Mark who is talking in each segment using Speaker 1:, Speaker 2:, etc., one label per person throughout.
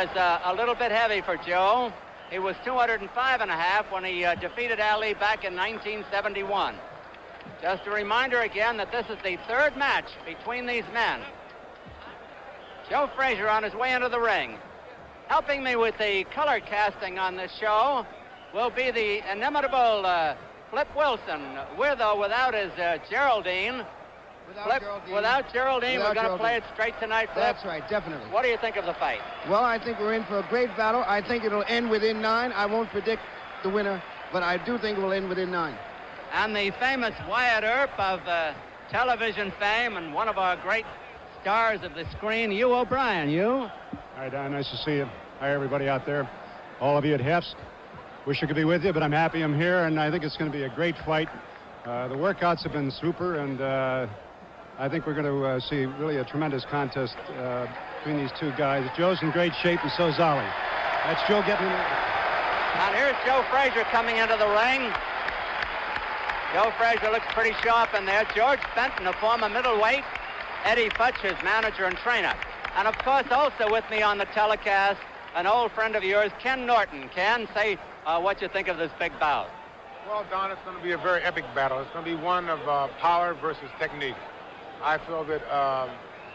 Speaker 1: It's a little bit heavy for Joe. He was 205.5 when he defeated Ali back in 1971. Just a reminder again that this is the third match between these men. Joe Frazier on his way into the ring. Helping me with the color casting on this show will be the inimitable Flip Wilson, with or without his Geraldine. Without Geraldine, we're going to play it straight tonight, Flip.
Speaker 2: That's right, definitely.
Speaker 1: What do you think of the fight?
Speaker 2: Well, I think we're in for a great battle. I think it'll end within 9. I won't predict the winner, but I do think it will end within 9.
Speaker 1: And the famous Wyatt Earp of television fame and one of our great stars of the screen, Hugh O'Brien. Hugh?
Speaker 3: Hi, Don. Nice to see you. Hi, everybody out there. All of you at Hef's. Wish I could be with you, but I'm happy I'm here, and I think it's going to be a great fight. The workouts have been super, and I think we're going to see really a tremendous contest between these two guys. Joe's in great shape, and so's Ali. That's Joe getting in.
Speaker 1: And here's Joe Frazier coming into the ring. Joe Frazier looks pretty sharp in there. George Benton, a former middleweight. Eddie Futch, his manager and trainer. And, of course, also with me on the telecast, an old friend of yours, Ken Norton. Ken, say what you think of this big bout.
Speaker 4: Well, Don, it's going to be a very epic battle. It's going to be one of power versus technique. I feel that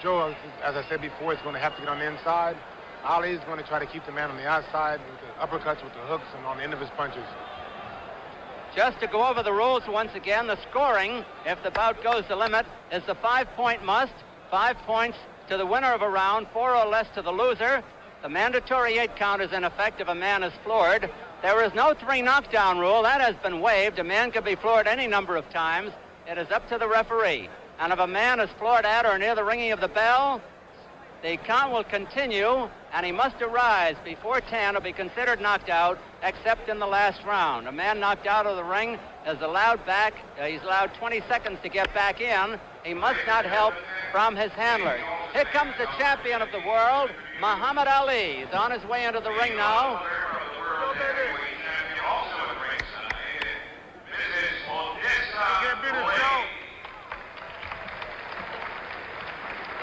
Speaker 4: Joe, as I said before, is going to have to get on the inside. Ali is going to try to keep the man on the outside with the uppercuts, with the hooks, and on the end of his punches.
Speaker 1: Just to go over the rules once again, the scoring, if the bout goes the limit, is the 5-point must. 5 points to the winner of a round, 4 or less to the loser. The mandatory 8 count is in effect if a man is floored. There is no 3 knockdown rule. That has been waived. A man can be floored any number of times. It is up to the referee. And if a man is floored at or near the ringing of the bell, the count will continue, and he must arise before 10 or be considered knocked out, except in the last round. A man knocked out of the ring is allowed back. He's allowed 20 seconds to get back in. He must not help from his handlers. Here comes the champion of the world, Muhammad Ali. He's on his way into the ring now.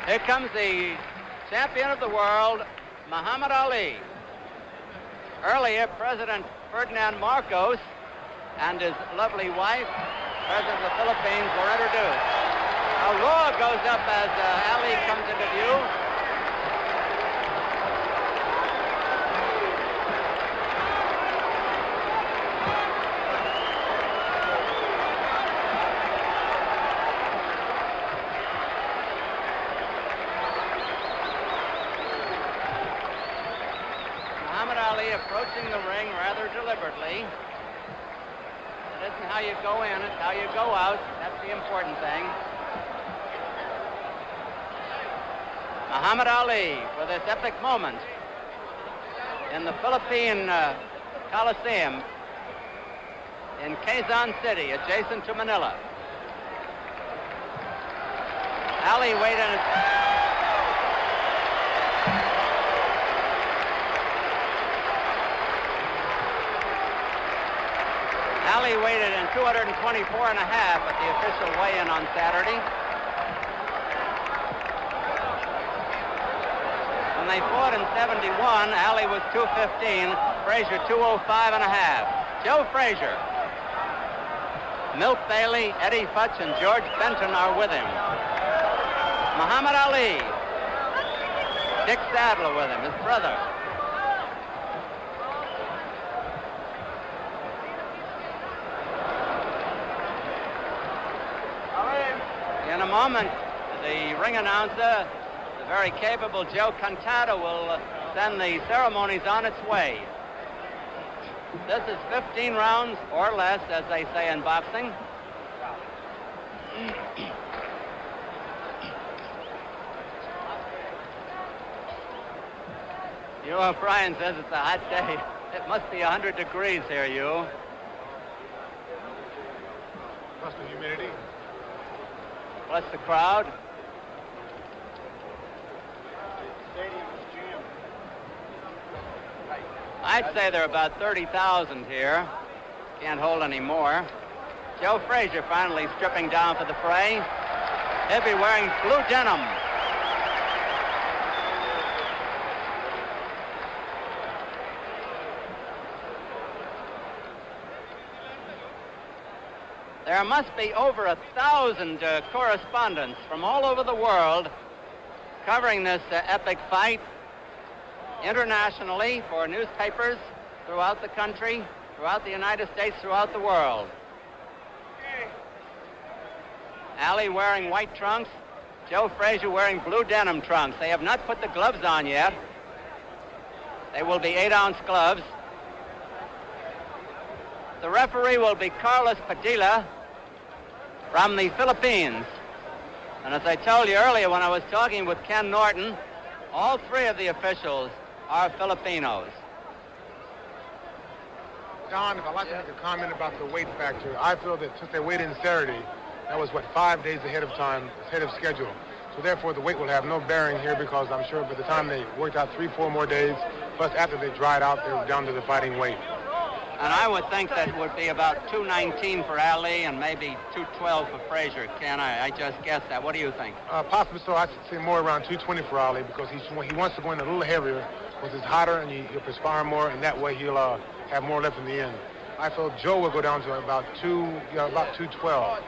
Speaker 1: Here comes the champion of the world, Muhammad Ali. Earlier, President Ferdinand Marcos and his lovely wife, President of the Philippines, were introduced. A roar goes up as Ali comes into view. Approaching the ring rather deliberately. It isn't how you go in, it's how you go out. That's the important thing. Muhammad Ali for this epic moment in the Philippine Coliseum in Quezon City, adjacent to Manila. Ali waited. Ali waited in 224.5 at the official weigh-in on Saturday. When they fought in 71, Ali was 215, Frazier 205.5. Joe Frazier, Milt Bailey, Eddie Futch, and George Benton are with him. Muhammad Ali, Dick Sadler with him, his brother. In a moment, the ring announcer, the very capable Joe Cantata, will send the ceremonies on its way. This is 15 rounds or less, as they say in boxing. Hugh O'Brien says it's a hot day. It must be 100 degrees here, Hugh.
Speaker 4: Plus the humidity.
Speaker 1: Plus the crowd. I'd say there are about 30,000 here. Can't hold any more. Joe Frazier finally stripping down for the fray. He'll be wearing blue denim. There must be over 1,000 correspondents from all over the world covering this epic fight internationally for newspapers throughout the country, throughout the United States, throughout the world. Ali wearing white trunks, Joe Frazier wearing blue denim trunks. They have not put the gloves on yet. They will be 8-ounce gloves. The referee will be Carlos Padilla from the Philippines. And as I told you earlier when I was talking with Ken Norton, all three of the officials are Filipinos.
Speaker 4: Don, if I'd like to make a comment about the weight factor, I feel that since they weighed in Saturday, that was, 5 days ahead of time, ahead of schedule. So therefore, the weight will have no bearing here because I'm sure by the time they worked out 3-4 more days, plus after they dried out, they were down to the fighting weight.
Speaker 1: And I would think that it would be about 219 for Ali and maybe 212 for Frazier. Ken, I just guessed that. What do you think?
Speaker 4: Possibly so. I'd say more around 220 for Ali because he wants to go in a little heavier because it's hotter and he'll perspire more, and that way he'll have more left in the end. I feel Joe will go down to about 212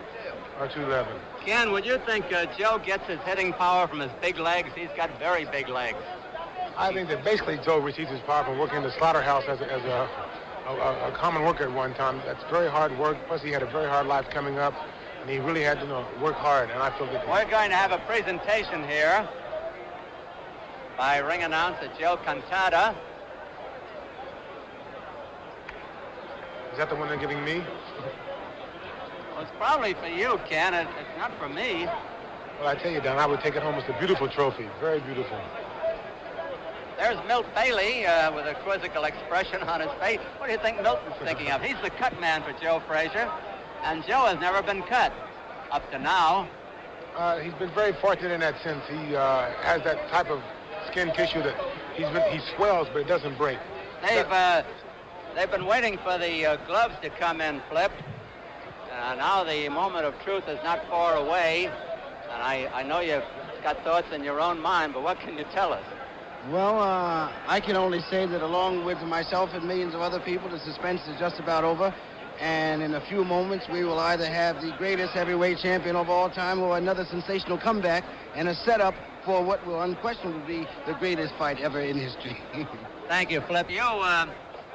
Speaker 4: or 211.
Speaker 1: Ken, would you think Joe gets his hitting power from his big legs? He's got very big legs.
Speaker 4: I think that basically Joe receives his power from working in the slaughterhouse as a common worker at one time. That's very hard work. Plus, he had a very hard life coming up, and he really had to work hard. And I feel that
Speaker 1: we're going to have a presentation here by ring announcer Joe Cantada.
Speaker 4: Is that the one they're giving me?
Speaker 1: Well, it's probably for you, Ken. It's not for me.
Speaker 4: Well, I tell you, Don, I would take it home as a beautiful trophy. Very beautiful.
Speaker 1: There's Milt Bailey with a quizzical expression on his face. What do you think Milton's thinking of? He's the cut man for Joe Frazier, and Joe has never been cut up to now.
Speaker 4: He's been very fortunate in that sense. He has that type of skin tissue that he swells, but it doesn't break.
Speaker 1: They've been waiting for the gloves to come in, Flip. Now the moment of truth is not far away, and I know you've got thoughts in your own mind, but what can you tell us?
Speaker 2: Well, I can only say that along with myself and millions of other people, the suspense is just about over. And in a few moments, we will either have the greatest heavyweight champion of all time or another sensational comeback and a setup for what will unquestionably be the greatest fight ever in history.
Speaker 1: Thank you, Flip. You,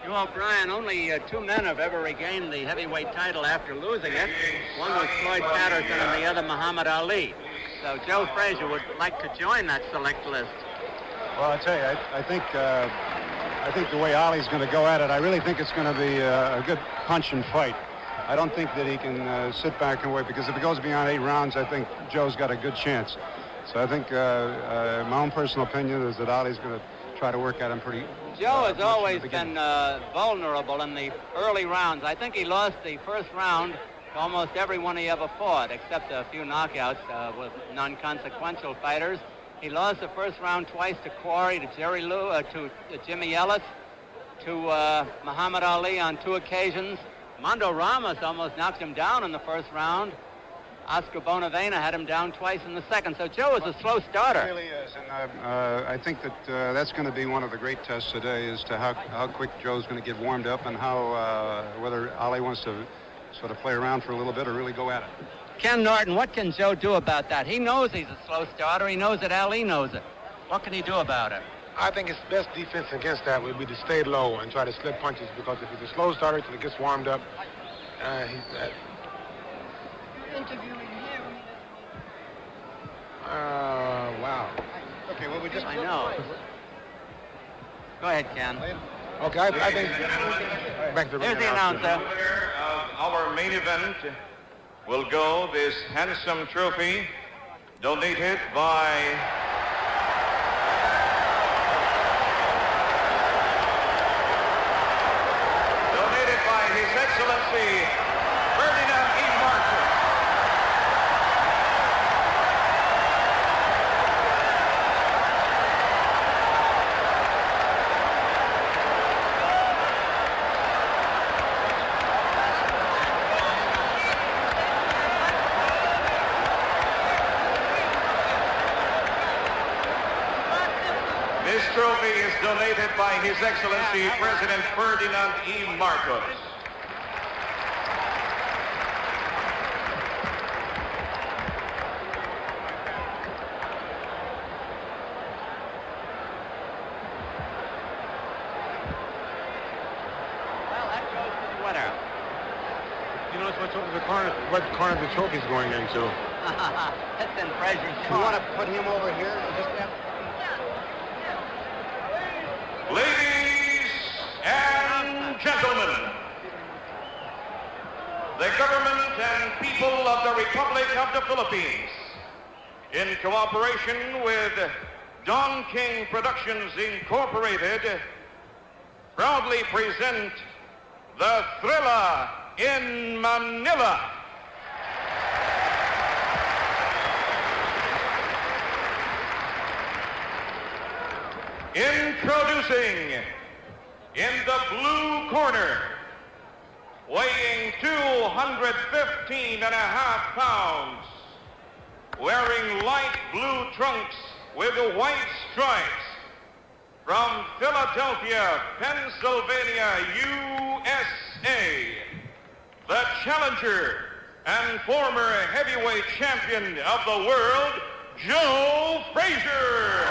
Speaker 1: O'Brien, only two men have ever regained the heavyweight title after losing it. One was Floyd Patterson and the other Muhammad Ali. So Joe Frazier would like to join that select list.
Speaker 3: Well, I tell you, I think the way Ali's going to go at it, I really think it's going to be a good punch and fight. I don't think that he can sit back and wait, because if it goes beyond 8 rounds, I think Joe's got a good chance. So I think my own personal opinion is that Ali's going to try to work at him pretty.
Speaker 1: Joe has always been vulnerable in the early rounds. I think he lost the first round to almost everyone he ever fought, except a few knockouts with non-consequential fighters. He lost the first round twice to Quarry, to Jerry Lou, to Jimmy Ellis, to Muhammad Ali on 2 occasions. Mondo Ramos almost knocked him down in the first round. Oscar Bonavena had him down twice in the second. So Joe is a slow starter.
Speaker 3: It really is. And I think that that's going to be one of the great tests today, as to how quick Joe's going to get warmed up, and how whether Ali wants to sort of play around for a little bit or really go at it.
Speaker 1: Ken Norton, what can Joe do about that? He knows he's a slow starter. He knows that Ali knows it. What can he do about it?
Speaker 4: I think his best defense against that would be to stay low and try to slip punches, because if he's a slow starter until he gets warmed up, he's... wow.
Speaker 3: Okay, well,
Speaker 1: I know. Go ahead, Ken.
Speaker 4: Okay, I think... Back to
Speaker 1: Here's the announcer.
Speaker 5: Our main event will go this handsome trophy donated by His Excellency Ferdinand E. Marcos. This trophy is donated by His Excellency President Ferdinand E. Marcos.
Speaker 4: You notice what corner the trophy's going into.
Speaker 1: It's in Frazier's.
Speaker 2: You want to put him over here?
Speaker 5: Ladies and gentlemen, the government and people of the Republic of the Philippines, in cooperation with Don King Productions Incorporated, proudly present the Thrilla in Manila. Introducing, in the blue corner, weighing 215.5 pounds, wearing light blue trunks with white stripes, from Philadelphia, Pennsylvania, USA, the challenger and former heavyweight champion of the world, Joe Frazier.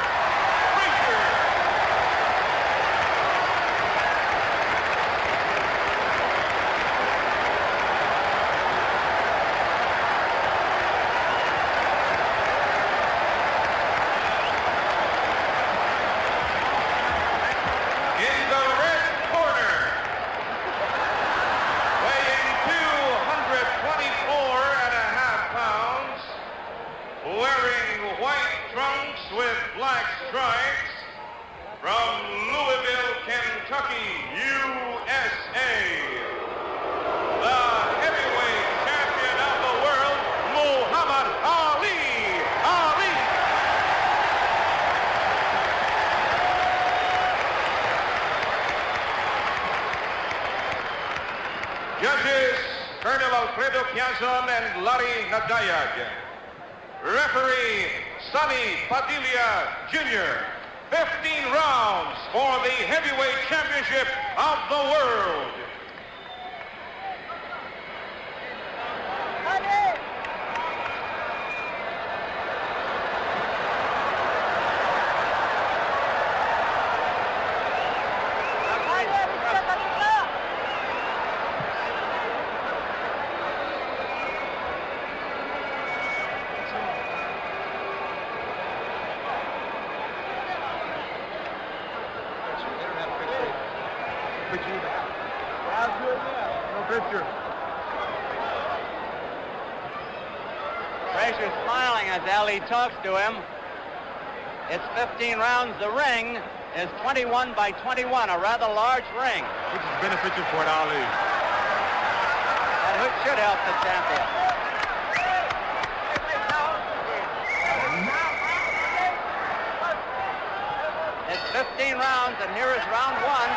Speaker 5: Judges, Colonel Alfredo Quezon and Larry Nadayag. Referee, Sonny Padilla Jr. 15 rounds for the heavyweight championship of the world.
Speaker 1: Frazier's smiling as Ali talks to him. It's 15 rounds. The ring is 21 by 21, a rather large ring.
Speaker 4: Which is beneficial for Ali.
Speaker 1: And which should help the champion. It's 15 rounds, and here is round one.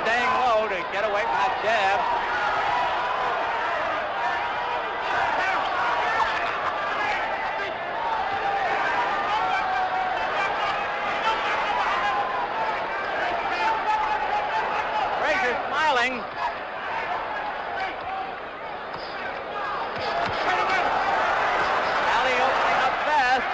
Speaker 1: Staying low to get away from that jab. Frazier smiling. Ali opening up fast.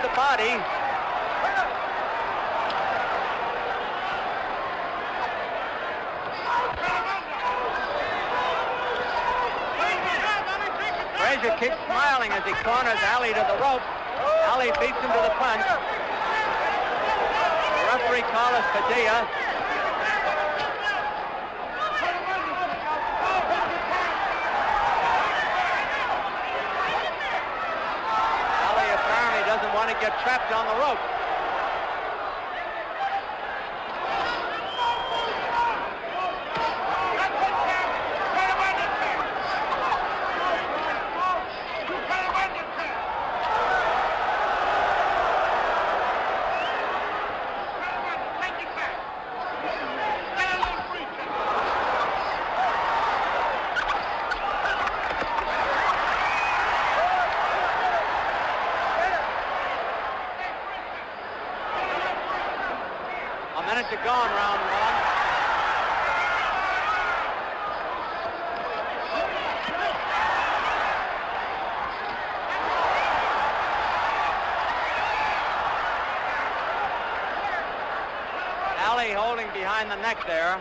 Speaker 1: The body. Frazier keeps smiling as he corners Ali to the rope. Ali beats him to the punch. The referee Carlos Padilla. Doesn't want to get trapped on the rope. neck there.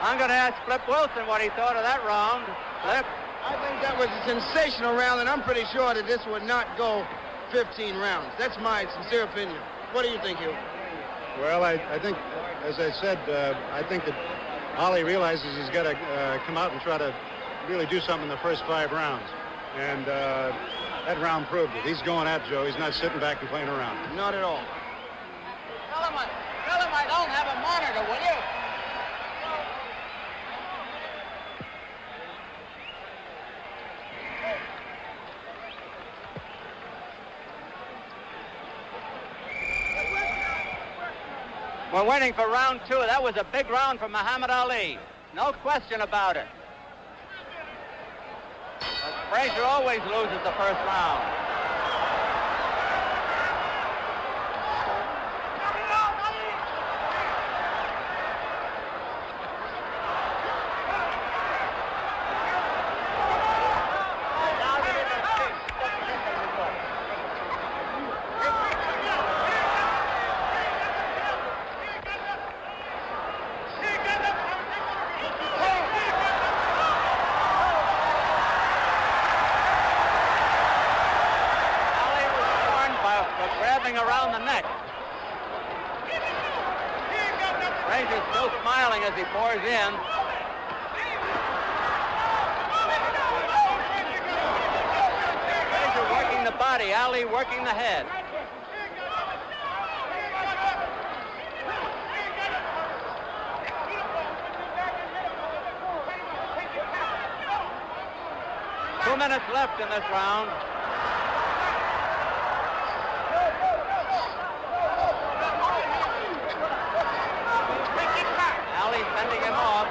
Speaker 1: I'm going to ask Flip Wilson what he thought of that round. Flip?
Speaker 2: I think that was a sensational round, and I'm pretty sure that this would not go 15 rounds. That's my sincere opinion. What do you think, Hugh?
Speaker 3: Well, I think, as I said, I think that Ali realizes he's got to come out and try to really do something in the first 5 rounds. And that round proved it. He's going at Joe. He's not sitting back and playing around.
Speaker 2: Not at all.
Speaker 1: Tell him I don't have a monitor, will you? We're waiting for round 2. That was a big round for Muhammad Ali. No question about it. But Frazier always loses the first round. Around the neck. Frazier's still smiling as he pours in. Frazier working the body, Ali working the head. Two minutes left in this round. Sending him off.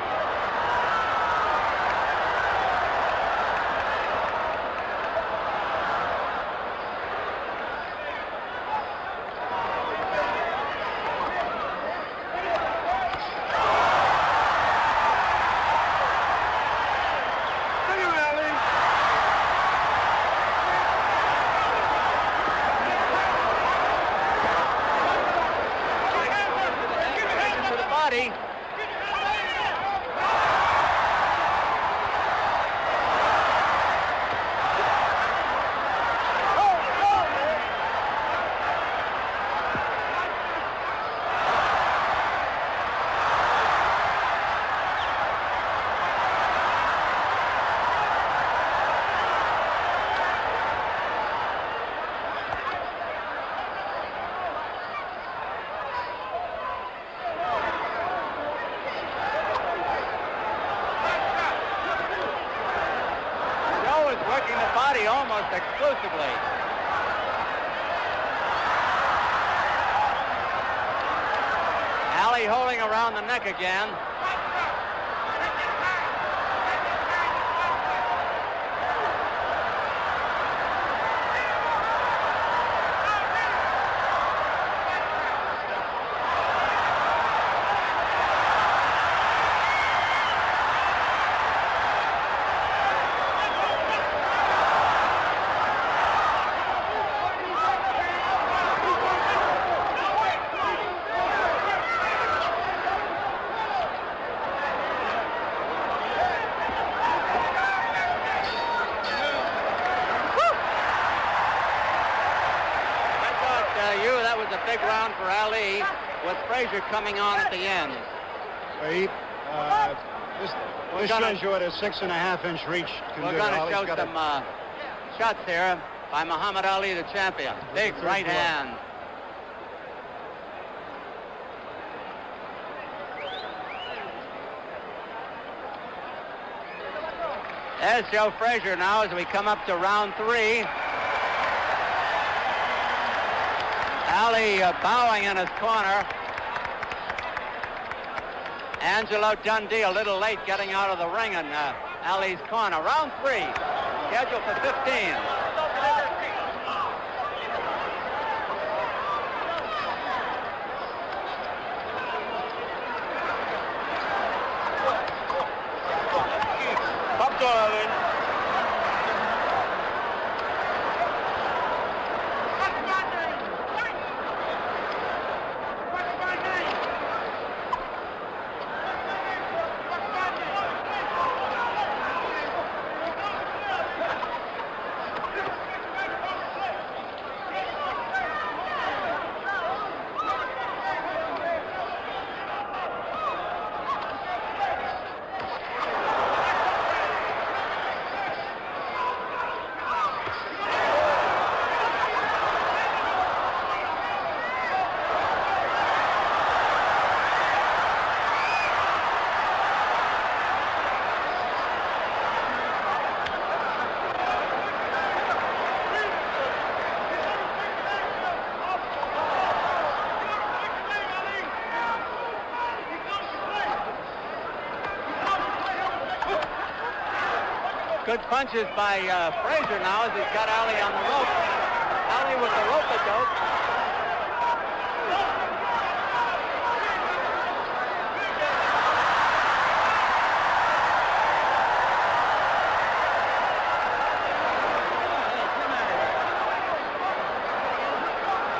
Speaker 1: To the body. Working the body almost exclusively. Ali holding around the neck again. Big round for Ali, with Frazier coming on at the end.
Speaker 3: This shows you what a 6.5-inch reach can do.
Speaker 1: We're going to show some shots here. by Muhammad Ali, the champion. Big right hand. There's Joe Frazier now as we come up to round 3. Ali bowing in his corner. Angelo Dundee a little late getting out of the ring in Ali's corner. Round 3, scheduled for 15. Good punches by Frazier now as he's got Ali on the rope. Ali with the rope-a-dope.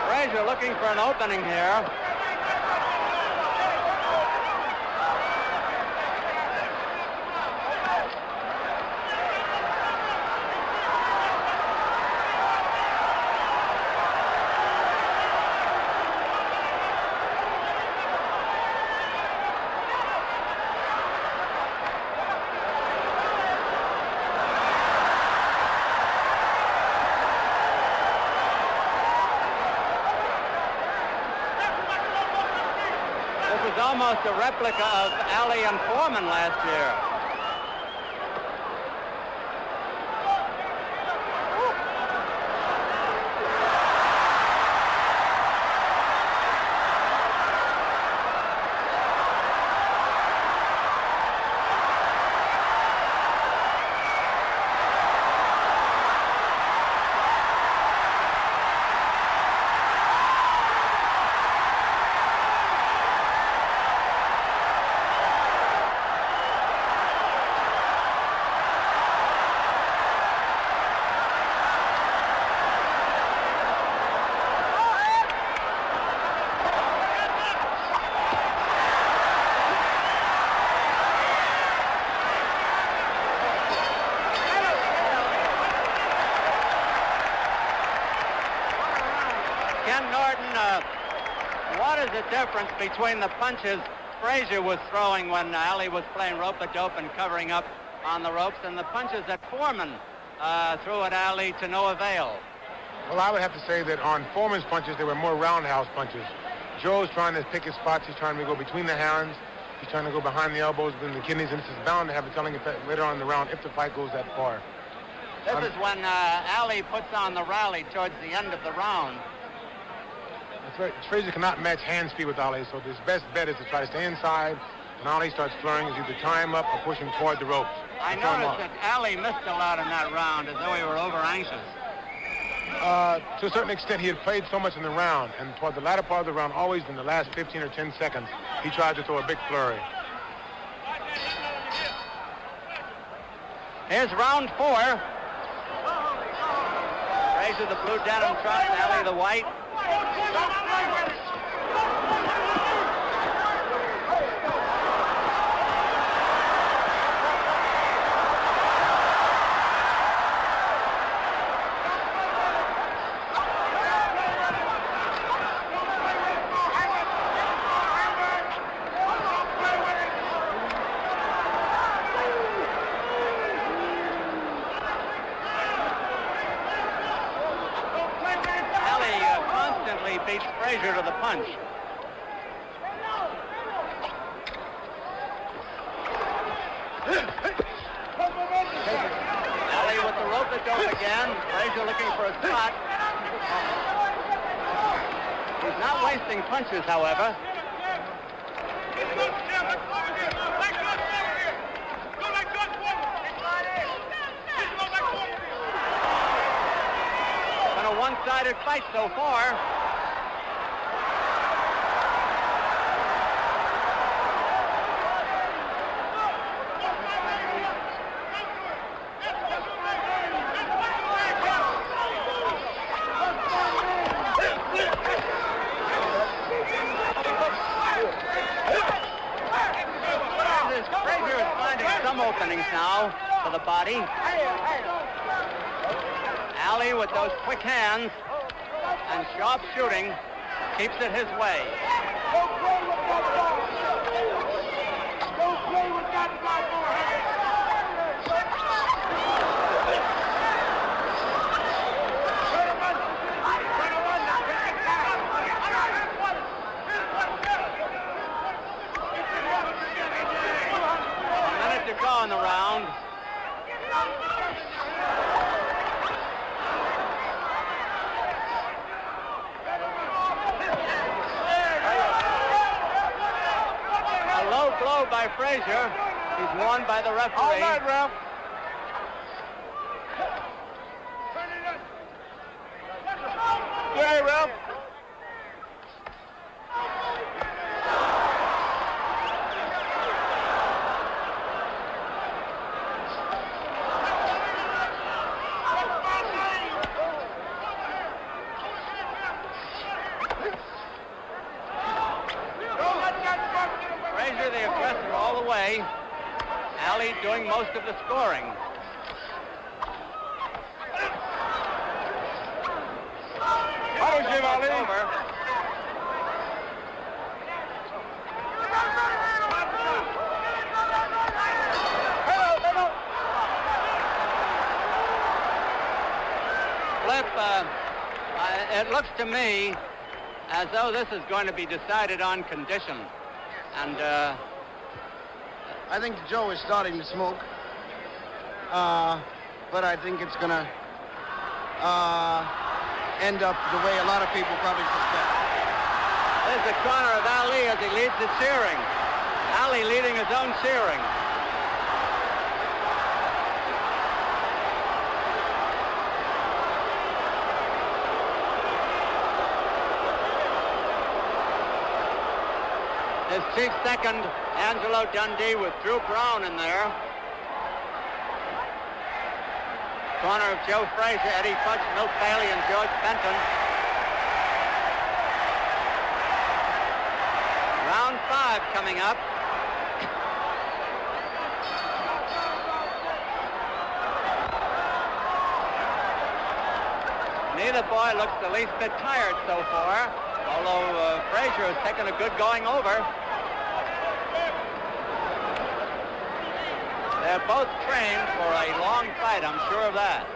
Speaker 1: Frazier looking for an opening here. Almost a replica of Ali and Foreman last year. What is the difference between the punches Frazier was throwing when Ali was playing rope-a-dope and covering up on the ropes and the punches that Foreman threw at Ali to no avail?
Speaker 4: Well, I would have to say that on Foreman's punches, they were more roundhouse punches. Joe's trying to pick his spots. He's trying to go between the hands. He's trying to go behind the elbows, between the kidneys, and this is bound to have a telling effect later on in the round if the fight goes that far.
Speaker 1: This is when Ali puts on the rally towards the end of the round.
Speaker 4: That's right. Frazier cannot match hand speed with Ali, so his best bet is to try to stay inside. When Ali starts flurrying, is either tie him up or push him toward the ropes.
Speaker 1: I noticed that Ali missed a lot in that round, as though he were over-anxious.
Speaker 4: To a certain extent, he had played so much in the round, and toward the latter part of the round, always in the last 15 or 10 seconds, he tried to throw a big flurry.
Speaker 1: Here's round 4. Frazier the blue denim trunks, Ali the white. Frazier to the punch. Ali with the rope dope again. Frazier looking for a spot. He's not wasting punches, however. Been a one-sided fight so far. Frazier is finding some openings now for the body. Ali with those quick hands and sharp shooting keeps it his way.
Speaker 6: Don't play with that ball. Don't play with that ball.
Speaker 1: A minute to go in the round. A low blow by Frazier. He's warned by the referee.
Speaker 6: All right, Ralph. Hey, Ralph.
Speaker 1: Frazier the aggressor all the way. Ali doing most of the scoring.
Speaker 6: I don't give Ali.
Speaker 1: Over. Flip, it looks to me as though this is going to be decided on condition. And
Speaker 2: I think Joe is starting to smoke. But I think it's going to end up the way a lot of people probably suspect.
Speaker 1: there's the corner of Ali as he leads the cheering. Ali leading his own cheering. His chief second, Angelo Dundee, with Drew Brown in there. Corner of Joe Frazier, Eddie Fudge, Milt Bailey, and George Benton. Round 5 coming up. Neither boy looks the least bit tired so far, although Frazier has taken a good going over. They're both trained for a long fight, I'm sure of that.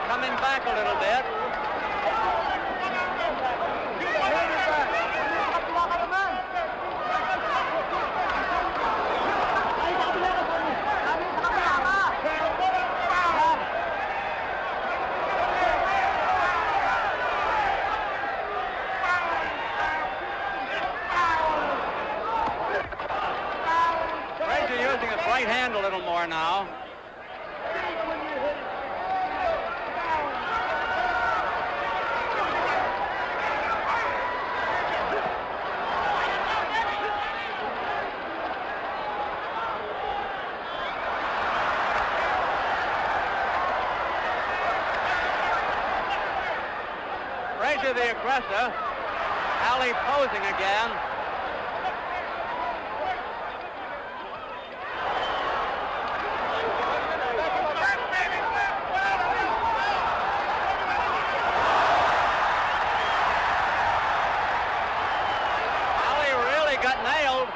Speaker 1: Coming back a little bit. Frazier using his right hand a little more now. Frazier the aggressor. Ali posing again. Ali really got nailed.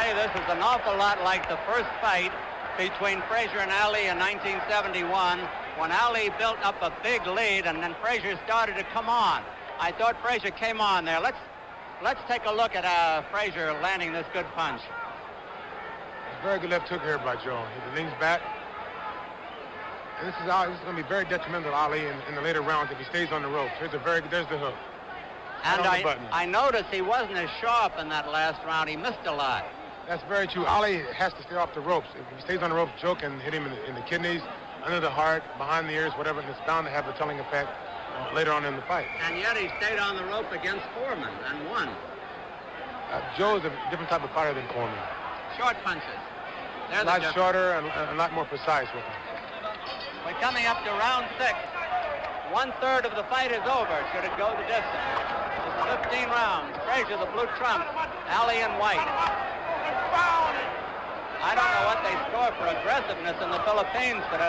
Speaker 1: This is an awful lot like the first fight between Frazier and Ali in 1971, when Ali built up a big lead and then Frazier started to come on. I thought Frazier came on there. Let's take a look at Frazier landing this good punch.
Speaker 4: Very good left hook here by Joe. He leans back. And this is going to be very detrimental to Ali in the later rounds if he stays on the ropes. There's the hook.
Speaker 1: And I noticed he wasn't as sharp in that last round. He missed a lot.
Speaker 4: That's very true. Ali has to stay off the ropes. If he stays on the ropes, Joe can hit him in the kidneys, under the heart, behind the ears, whatever, and it's bound to have a telling effect later on in the fight.
Speaker 1: And yet he stayed on the rope against Foreman and won.
Speaker 4: Joe's a different type of fighter than Foreman.
Speaker 1: Short punches.
Speaker 4: A lot shorter and a lot more precise with him.
Speaker 1: We're coming up to round 6. 1/3 of the fight is over, should it go the distance. It's 15 rounds. Frazier, the blue trump. Ali in white. I don't know what they score for aggressiveness in the Philippines, but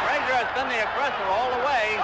Speaker 1: Frazier has been the aggressor all the way.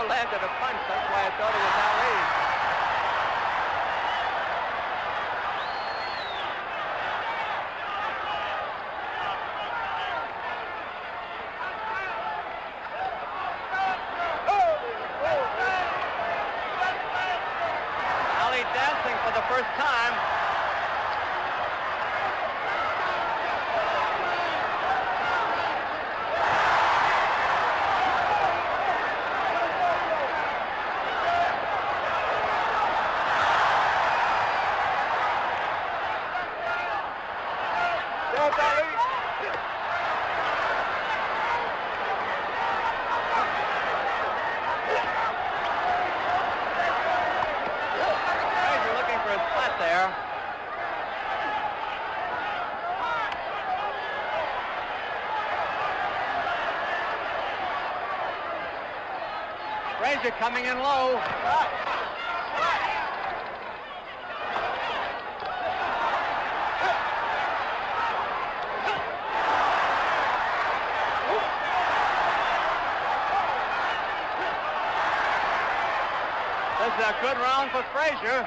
Speaker 1: Landed a punch, that's why I thought it was Ali. Ali dancing for the first time. Frazier coming in low. good round for Frazier.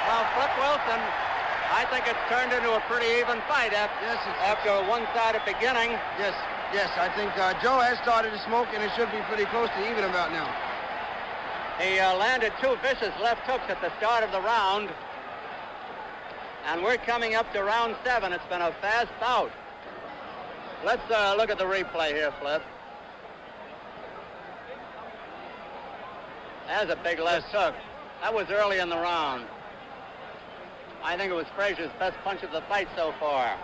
Speaker 1: Well, Flip Wilson, I think it's turned into a pretty even fight after a one-sided beginning.
Speaker 2: Yes, I think Joe has started to smoke, and it should be pretty close to even about now.
Speaker 1: He landed 2 vicious left hooks at the start of the round. And we're coming up to round 7. It's been a fast bout. Let's look at the replay here, Flip. There's a big left hook. That was early in the round. I think it was Frazier's best punch of the fight so far.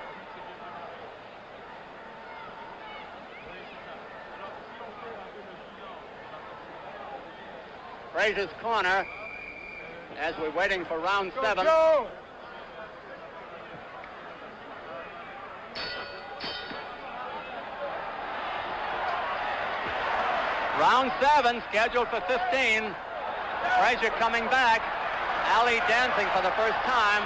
Speaker 1: Frazier's corner as we're waiting for round 7.
Speaker 6: Go.
Speaker 1: Round 7 scheduled for 15. Frazier coming back. Ali dancing for the first time.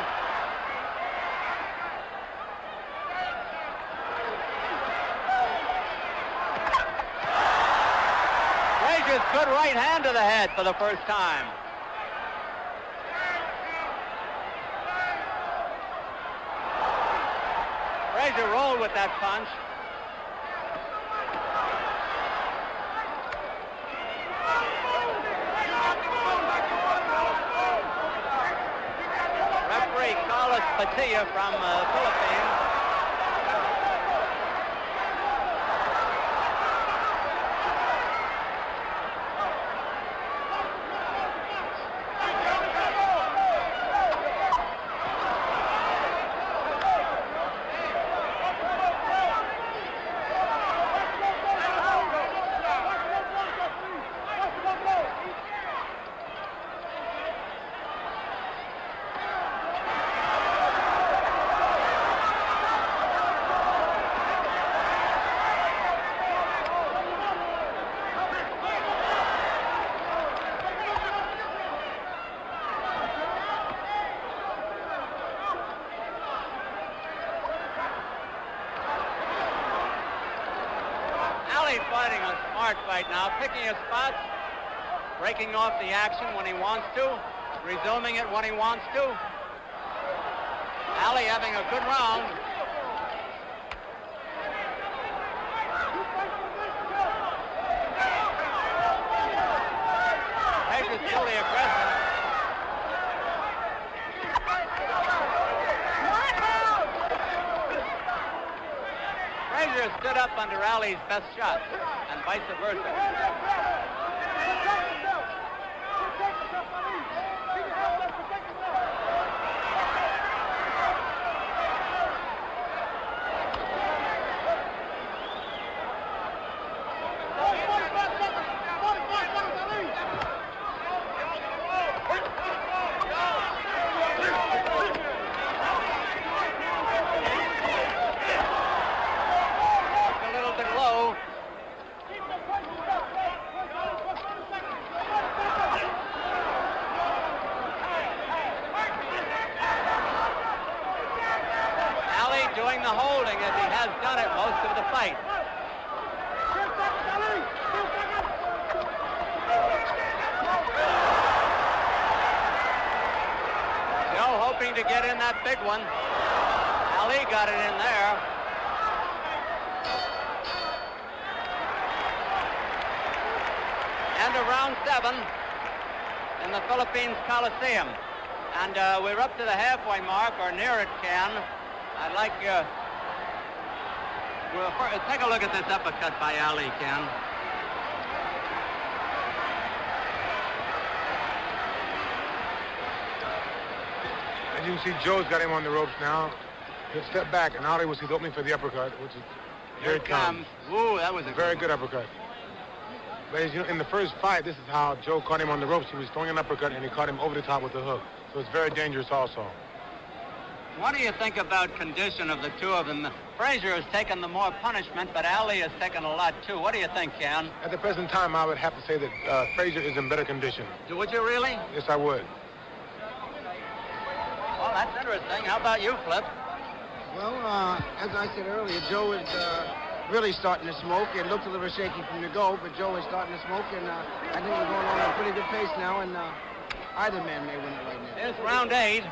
Speaker 1: Frazier's good right hand to the head for the first time. Frazier rolled with that punch. Referee Carlos Patilla from the Philippines. Fighting a smart fight now, picking his spots, breaking off the action when he wants to, resuming it when he wants to. Ali having a good round. Frazier's still the aggressor. Frazier stood up under Ali's best shot, and vice versa. Doing the holding as he has done it most of the fight. Joe hoping to get in that big one. Ali got it in there. And a round 7 in the Philippine Coliseum. And we're up to the halfway mark, or near it, Ken. I'd like, well, take a look at this uppercut by Ali, Ken.
Speaker 4: As you can see, Joe's got him on the ropes now. He'll step back, and Ali will see the opening for the uppercut, which is, here it comes.
Speaker 1: Ooh, that was a
Speaker 4: very good uppercut. Ladies, you know, in the first fight, this is how Joe caught him on the ropes. He was throwing an uppercut, and he caught him over the top with the hook. So it's very dangerous also.
Speaker 1: What do you think about condition of the two of them? Frazier has taken the more punishment, but Ali has taken a lot too. What do you think, Ken?
Speaker 4: At the present time, I would have to say that Frazier is in better condition.
Speaker 1: Would you really?
Speaker 4: Yes, I would.
Speaker 1: Well, that's interesting. How about you, Flip?
Speaker 2: Well, as I said earlier, Joe is really starting to smoke. It looked a little shaky from the go, but Joe is starting to smoke, and I think we're going on at a pretty good pace now, and either man may win it right now.
Speaker 1: Here's round 8.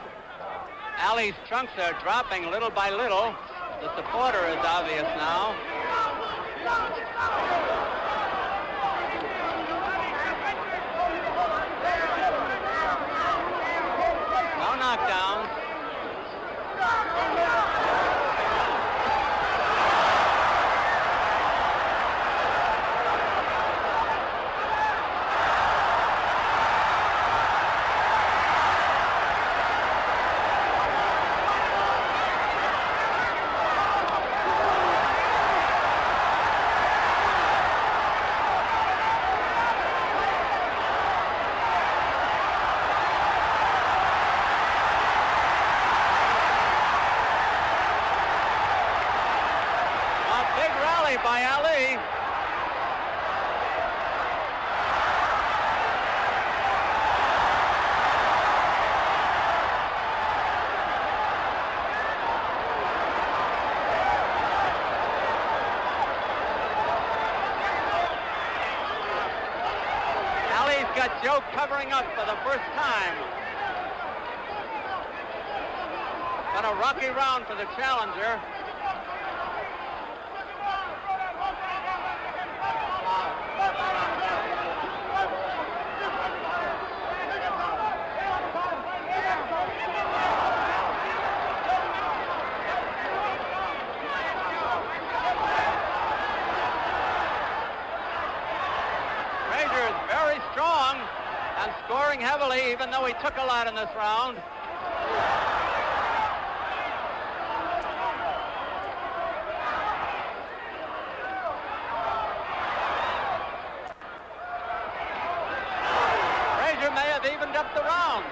Speaker 1: Ali's trunks are dropping little by little. The supporter is obvious now. No knockdowns. By Ali. Ali's got Joe covering up for the first time. Been a rocky round for the challenger. Strong and scoring heavily, even though he took a lot in this round. Frazier may have evened up the round.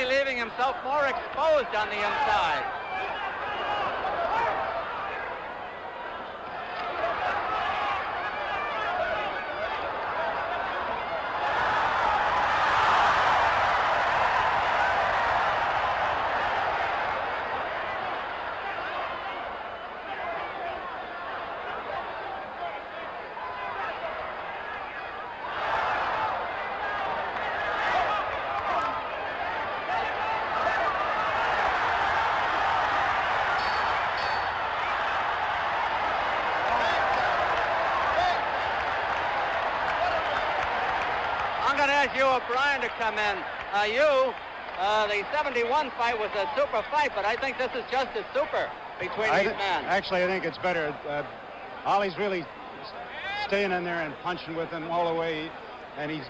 Speaker 1: Leaving himself more exposed on the inside. I'm going to ask you, O'Brien, to come in. The 71 fight was a super fight, but I think this is just as super between these men.
Speaker 3: Actually, I think it's better. Ali's really staying in there and punching with him all the way, and he's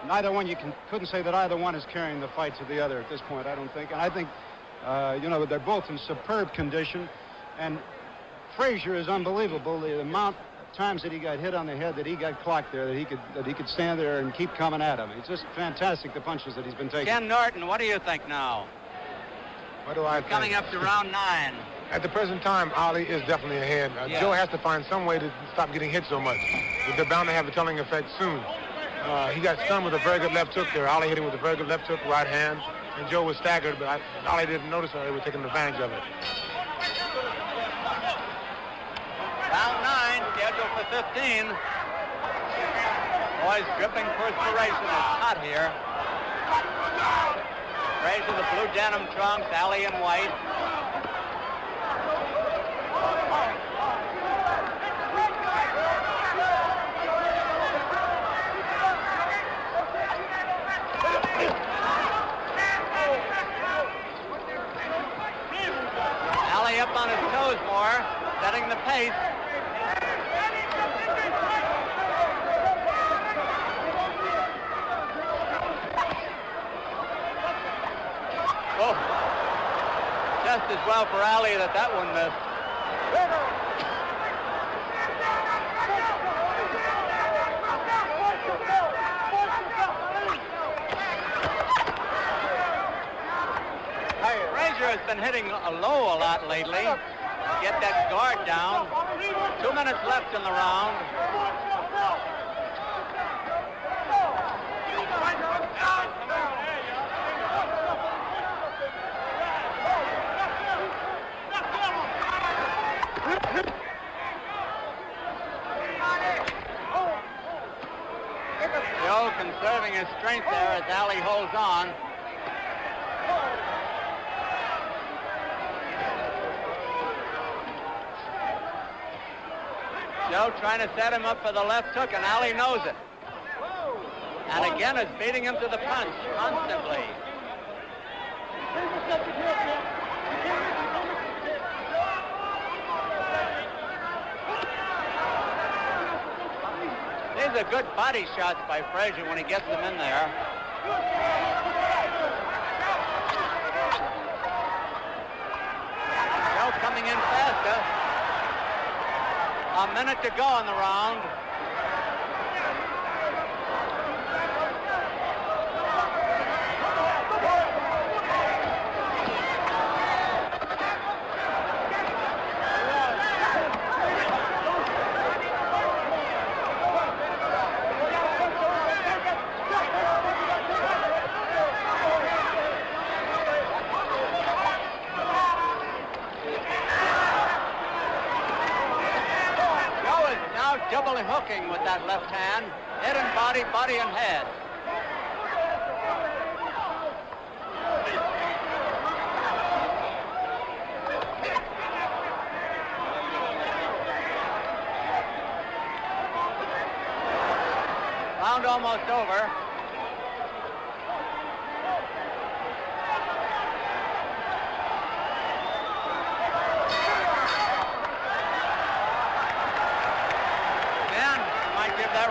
Speaker 3: neither one. Couldn't say that either one is carrying the fight to the other at this point, I don't think. And I think, they're both in superb condition, and Frazier is unbelievable. The amount of times that he got hit on the head, that he got clocked there, that he could stand there and keep coming at him. It's just fantastic, the punches that he's been taking.
Speaker 1: Ken Norton, what do you think now?
Speaker 4: What do I think?
Speaker 1: Coming up to round 9.
Speaker 4: At the present time, Ali is definitely ahead. Joe has to find some way to stop getting hit so much. They're bound to have a telling effect soon. He got stunned with a very good left hook there. Ali hit him with a very good left hook, right hand, and Joe was staggered, but Ali didn't notice that. He was taking advantage of it.
Speaker 1: Round 9, scheduled for 15. Boys dripping perspiration. It's hot here. Frazier, the blue denim trunks, Ali in white. Ali up on his toes more, setting the pace. Oh, just as well for Ali that one missed. Frazier has been hitting low a lot lately. Get that guard down. 2 minutes left in the round. Joe conserving his strength there as Ali holds on. Joe trying to set him up for the left hook, and Ali knows it. And again is beating him to the punch constantly. These are good body shots by Frazier when he gets them in there. Joe coming in faster. A minute to go in the round. Double hooking with that left hand, head and body, body and head. Round almost over.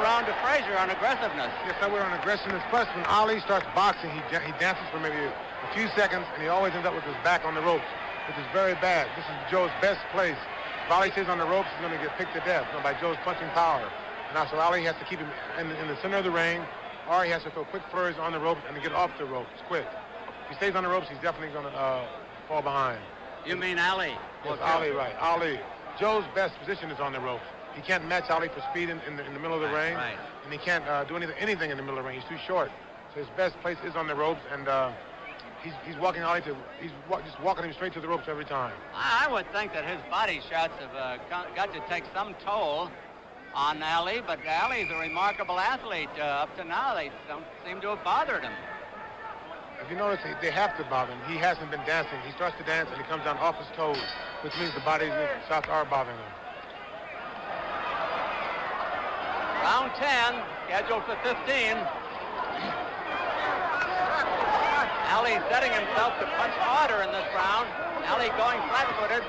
Speaker 1: Round to Frazier on aggressiveness.
Speaker 4: Yes, I would on aggressiveness. Plus, when Ali starts boxing, he dances for maybe a few seconds, and he always ends up with his back on the ropes, which is very bad. This is Joe's best place. If Ali stays on the ropes, he's going to get picked to death by Joe's punching power. Now, so Ali has to keep him in the center of the ring, or he has to throw quick flurries on the ropes and to get off the ropes quick. If he stays on the ropes, he's definitely going to fall behind.
Speaker 1: You mean Ali?
Speaker 4: Yes, Ali, right. Ali. Joe's best position is on the ropes. He can't match Ali for speed in the middle of the ring, and he can't do anything in the middle of the ring. He's too short. So his best place is on the ropes, and he's walking Ali just walking him straight to the ropes every time.
Speaker 1: I would think that his body shots have got to take some toll on Ali, but Ali's a remarkable athlete. Up to now, they don't seem to have bothered him.
Speaker 4: If you notice, they have to bother him. He hasn't been dancing. He starts to dance, and he comes down off his toes, which means the body shots are bothering him.
Speaker 1: Round 10, scheduled for 15. Ali setting himself to punch harder in this round. Ali going flat-footed.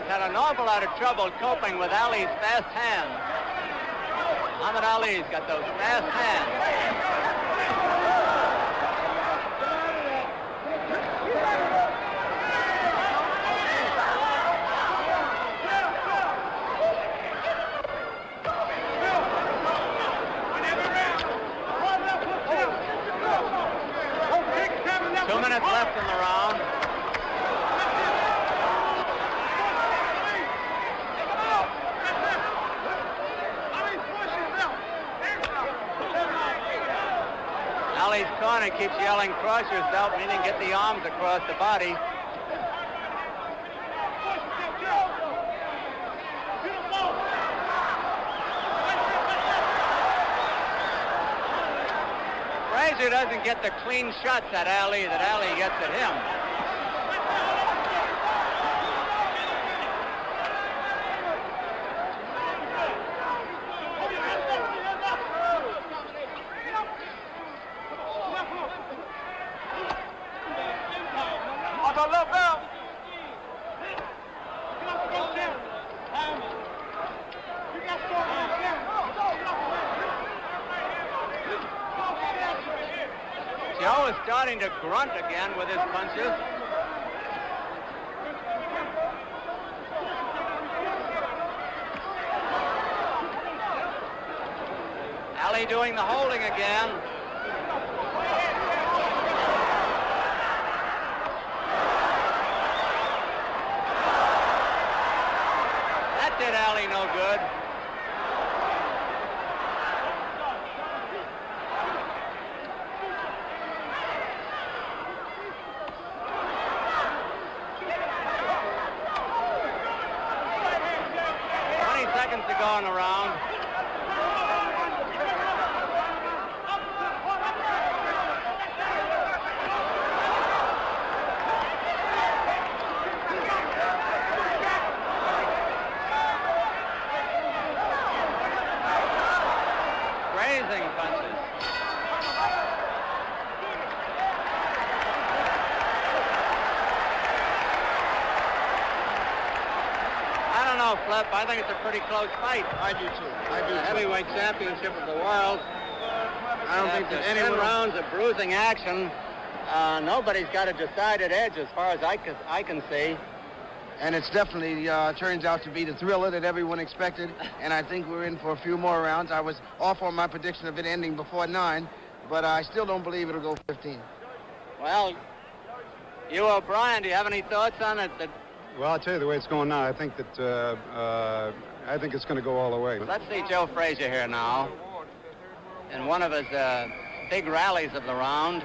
Speaker 1: Had an awful lot of trouble coping with Ali's fast hands. Muhammad Ali's got those fast hands. Two minutes left in the round. Ali's corner keeps yelling, cross yourself, meaning get the arms across the body. Frazier doesn't get the clean shots at Ali that Ali gets at him. Joe is starting to grunt again with his punches. Ali doing the holding again. That did Ali no good. Seconds to go in the round. Grazing punches. I don't know, Flip. I think it's a pretty close fight.
Speaker 2: I do too.
Speaker 1: The heavyweight championship of the world.
Speaker 2: I don't think that
Speaker 1: 10
Speaker 2: anyone...
Speaker 1: rounds of bruising action. Nobody's got a decided edge as far as I can see.
Speaker 2: And it's definitely turns out to be the thriller that everyone expected. And I think we're in for a few more rounds. I was off on my prediction of it ending before 9, but I still don't believe it'll go 15.
Speaker 1: Well, you, O'Brien, do you have any thoughts on it?
Speaker 3: Well, I'll tell you the way it's going now. I think that I think it's going to go all the way.
Speaker 1: Let's see Joe Frazier here now. In one of his big rallies of the round.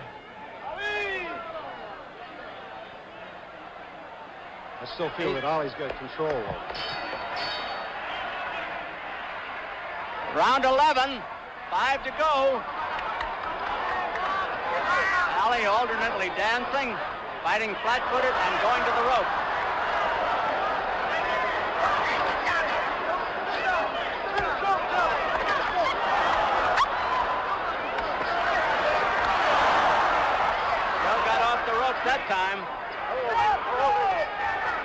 Speaker 3: I still feel that Ali's got control of it.
Speaker 1: Round 11, 5 to go. Ali alternately dancing, fighting flat-footed, and going to the rope. Joe got off the ropes that time.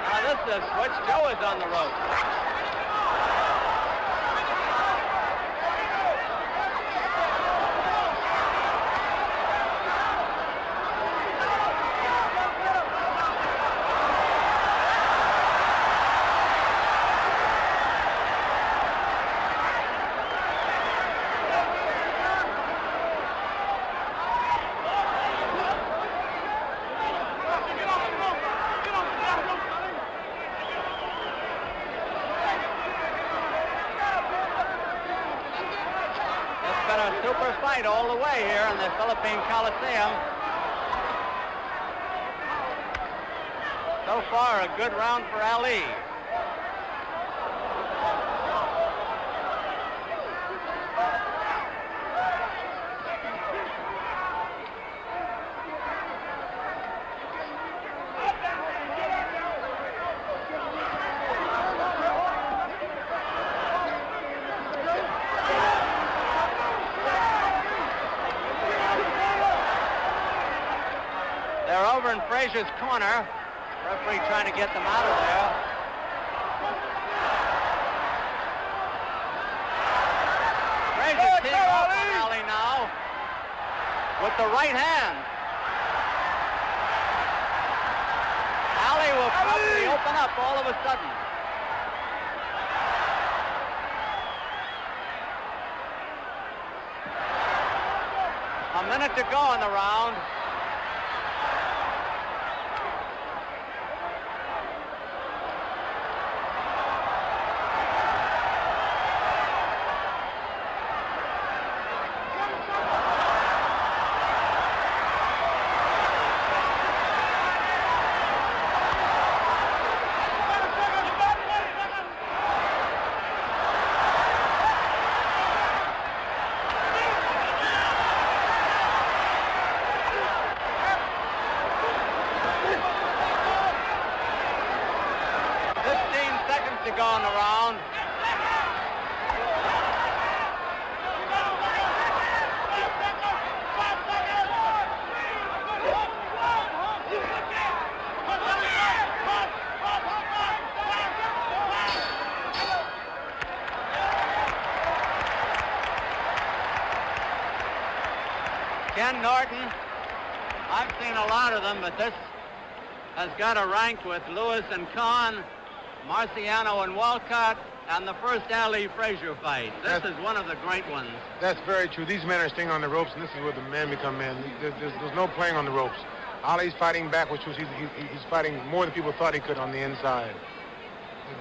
Speaker 1: Now this is a switch. Joe is on the rope. Super fight all the way here in the Philippine Coliseum. So far, a good round for Ali. They're over in Frazier's corner. Referee trying to get them out of there. Frazier teeing off on Ali now with the right hand. Ali will probably open up all of a sudden. A minute to go in the round. To go in the round. Ken Norton I've seen a lot of them, but this has got a rank with Lewis and Kahn, Marciano and Walcott, and the first Ali Frazier fight. This is one of the great ones.
Speaker 4: That's very true. These men are staying on the ropes, and this is where the men become men. There's no playing on the ropes. Ali's fighting back, which was he's fighting more than people thought he could on the inside.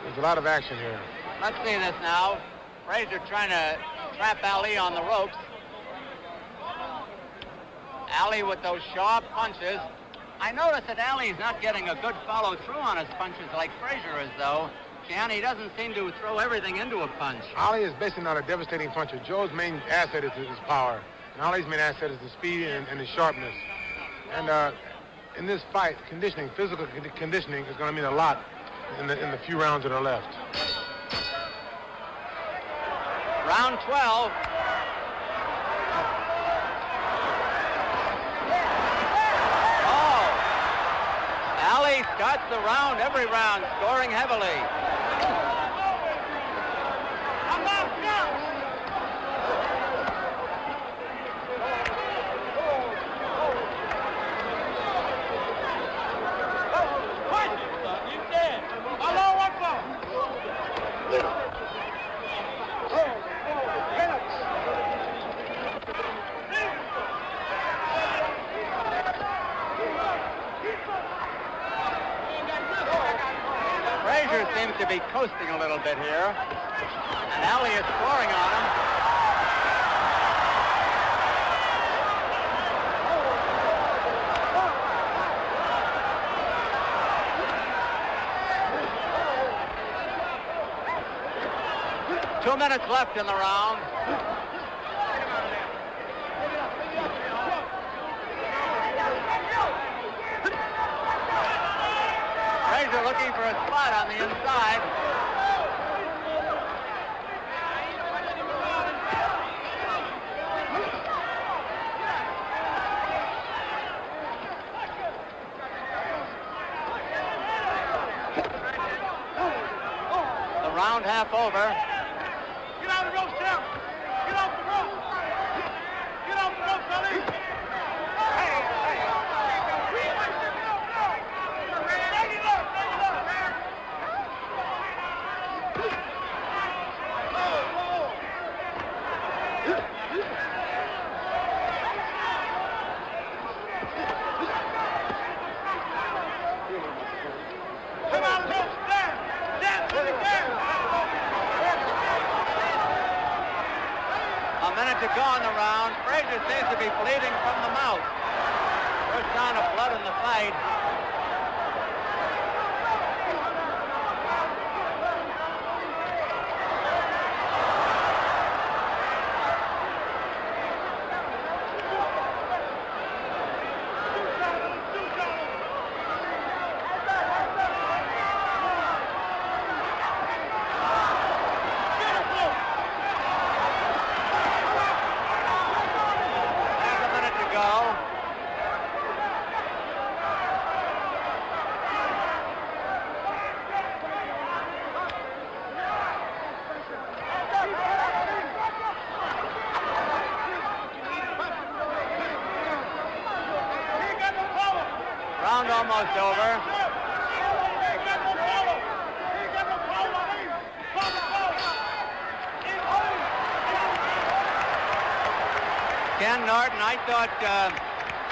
Speaker 4: There's a lot of action here.
Speaker 1: Let's see this now. Frazier trying to trap Ali on the ropes. Ali with those sharp punches. I notice that Ali's not getting a good follow-through on his punches like Frazier is, though. Ken, he doesn't seem to throw everything into a punch.
Speaker 4: Ali is basically not a devastating puncher. Joe's main asset is his power. And Ali's main asset is the speed and the sharpness. And in this fight, physical conditioning is going to mean a lot in the few rounds that are left.
Speaker 1: Round 12. Ali starts the round, every round, scoring heavily. Frazier seems to be coasting a little bit here, and Ali is scoring on him. Two minutes left in the round. Frazier looking for a spot on the inside. The round half over.
Speaker 6: Get out of the ropes, Tim! Get off the ropes! Get off the ropes, Ali!
Speaker 1: To go in the round. Frazier seems to be bleeding from the mouth. First sign of blood in the fight. Round almost over. Ken Norton, I thought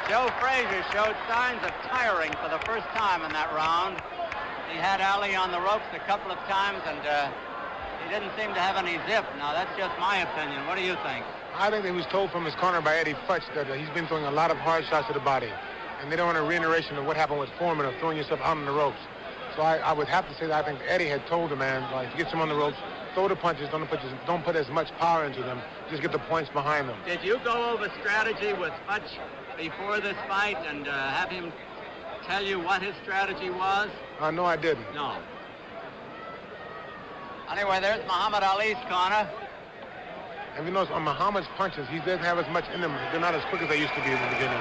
Speaker 1: Joe Frazier showed signs of tiring for the first time in that round. He had Ali on the ropes a couple of times, and he didn't seem to have any zip. Now, that's just my opinion. What do you think?
Speaker 4: I think he was told from his corner by Eddie Futch that he's been throwing a lot of hard shots to the body. And they don't want a reiteration of what happened with Foreman of throwing yourself out on the ropes. So I would have to say that I think Eddie had told the man, like, to get some on the ropes, throw the punches, don't put as much power into them, just get the points behind them.
Speaker 1: Did you go over strategy with Futch before this fight and have him tell you what his strategy was?
Speaker 4: No, I didn't.
Speaker 1: No. Anyway, there's Muhammad Ali's corner.
Speaker 4: And you notice on Muhammad's punches, he doesn't have as much in them. They're not as quick as they used to be in the beginning.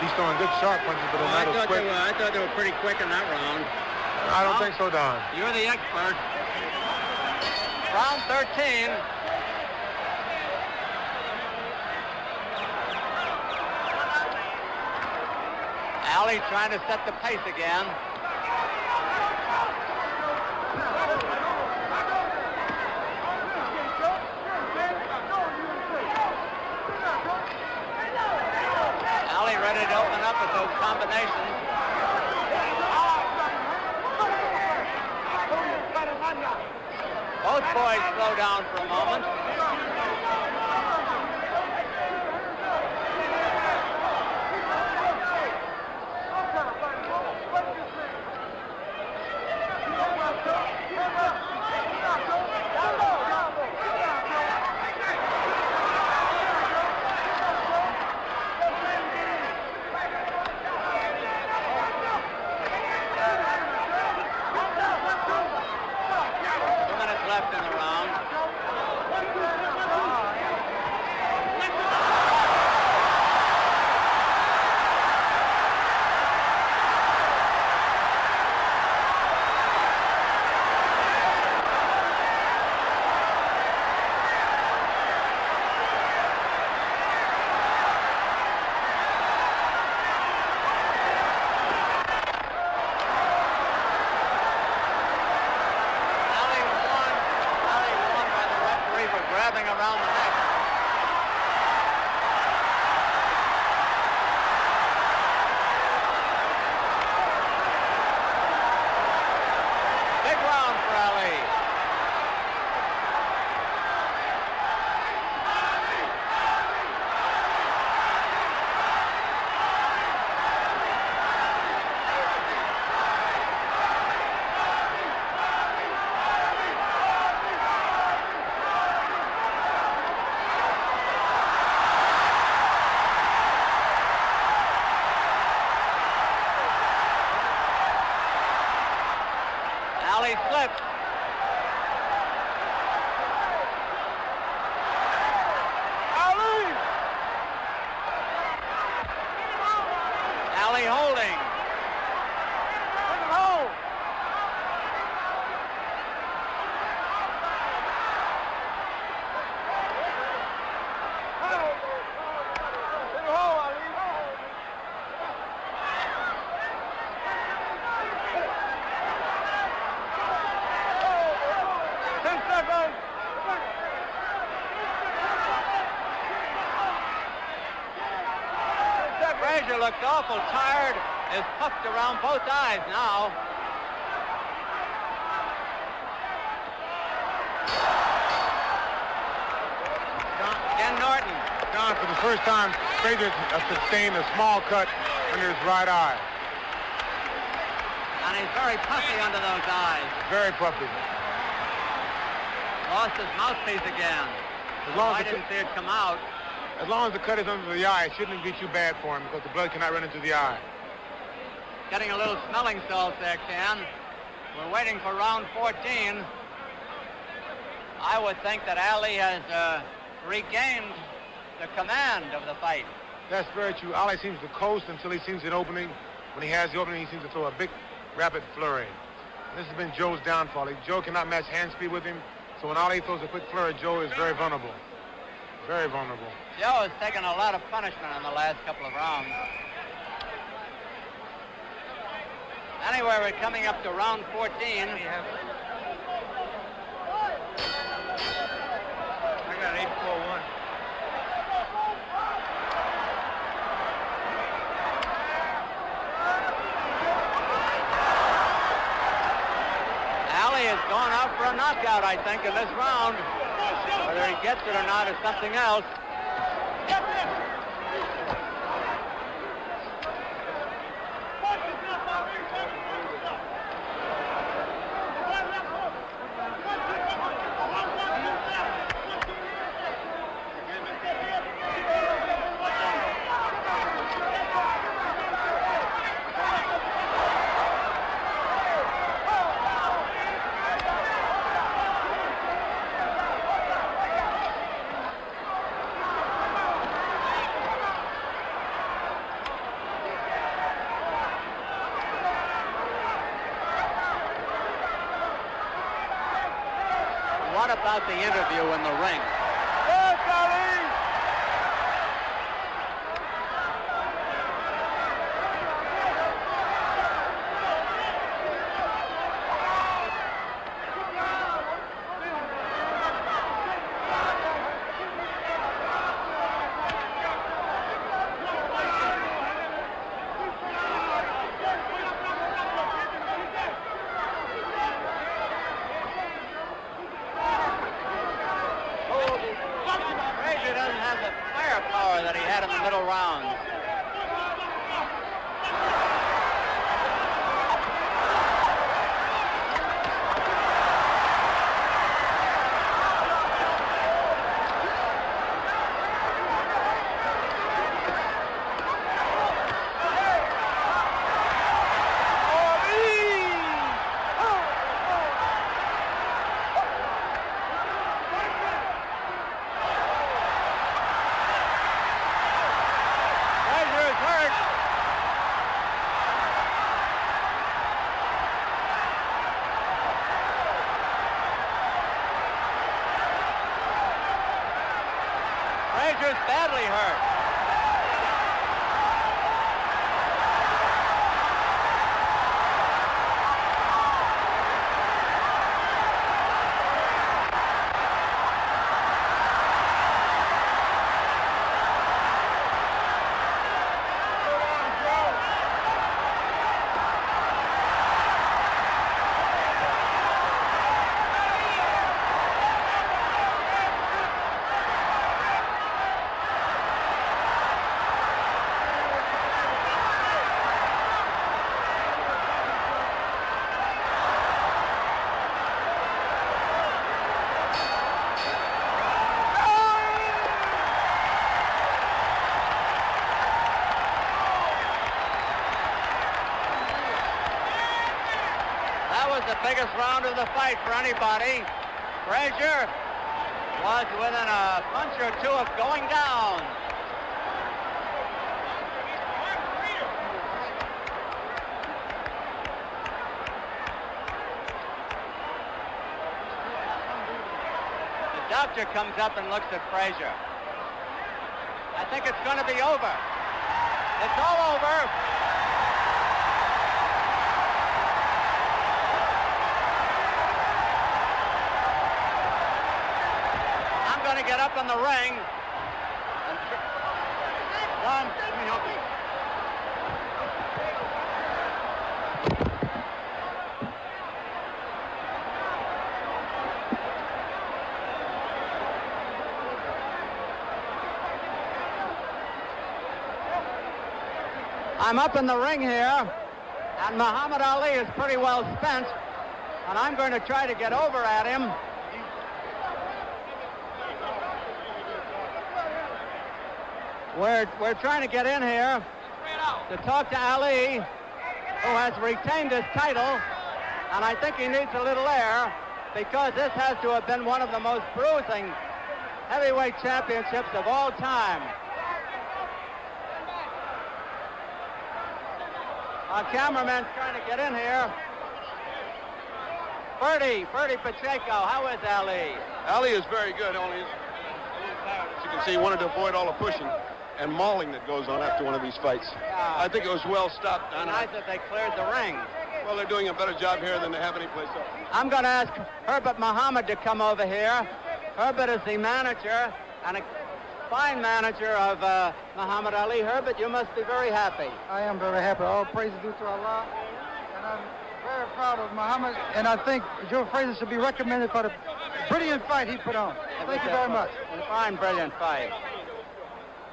Speaker 4: He's throwing good sharp punches, but they're not as quick.
Speaker 1: I thought they were pretty quick in that round.
Speaker 4: I don't think so, Don.
Speaker 1: You're the expert. Round 13. Ali trying to set the pace again. Ali ready to open up with those combinations. Both boys slow down for a moment. Left in the round. Grabbing around the neck. Big round for Ali. Ali slips. Ali holding. Frazier looks awful tired, is puffed around both eyes now. Ken Norton.
Speaker 4: John, for the first time, Frazier sustained a small cut under his right eye.
Speaker 1: And he's very puffy under those eyes.
Speaker 4: Very puffy.
Speaker 1: Lost his mouthpiece again. I didn't see it come out.
Speaker 4: As long as the cut is under the eye, it shouldn't be too bad for him because the blood cannot run into the eye.
Speaker 1: Getting a little smelling salts there, Ken. We're waiting for round 14. I would think that Ali has regained the command of the fight.
Speaker 4: That's very true. Ali seems to coast until he sees an opening. When he has the opening, he seems to throw a big, rapid flurry. This has been Joe's downfall. Joe cannot match hand speed with him, so when Ali throws a quick flurry, Joe is very vulnerable. Very vulnerable.
Speaker 1: Joe has taken a lot of punishment in the last couple of rounds. Anyway, we're coming up to round 14.
Speaker 7: I got an 8-4-1.
Speaker 1: Ali has gone out for a knockout, I think, in this round. Whether he gets it or not is something else. What about the interview in the ring?
Speaker 6: Yes, Ali!
Speaker 1: had in the middle rounds. Frazier's badly hurt. That was the biggest round of the fight for anybody. Frazier was within a punch or two of going down. The doctor comes up and looks at Frazier. I think it's going to be over. It's all over. Going to get up in the ring. John, let me help you. I'm up in the ring here, and Muhammad Ali is pretty well spent, and I'm going to try to get over at him. We're trying to get in here to talk to Ali, who has retained his title, and I think he needs a little air because this has to have been one of the most bruising heavyweight championships of all time. Our cameraman's trying to get in here. Bertie Pacheco, how is Ali?
Speaker 8: Ali is very good, only as you can see, he wanted to avoid all the pushing and mauling that goes on after one of these fights. I think it was well stopped.
Speaker 1: Nice that they cleared the ring.
Speaker 8: Well, they're doing a better job here than they have anyplace else.
Speaker 1: I'm going to ask Herbert Muhammad to come over here. Herbert is the manager and a fine manager of Muhammad Ali. Herbert, you must be very happy.
Speaker 9: I am very happy. All praise is due to Allah. And I'm very proud of Muhammad. And I think Joe Frazier should be recommended for the brilliant fight he put on. Thank you very much.
Speaker 1: A fine, brilliant fight.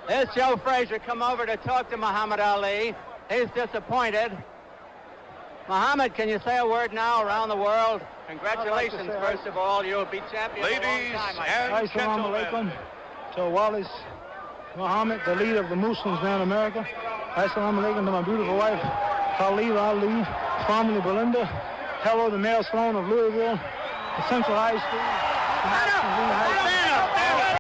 Speaker 1: Here's Joe Frazier come over to talk to Muhammad Ali. He's disappointed. Muhammad, can you say a word now around the world? Congratulations, first of all. You'll be champion.
Speaker 5: Ladies and gentlemen.
Speaker 9: To Wallace Muhammad, the leader of the Muslims now in America. Assalamu alaikum to my beautiful wife, Khalil Ali, formerly Belinda. Hello, the male Sloan of Louisville, the Central High School.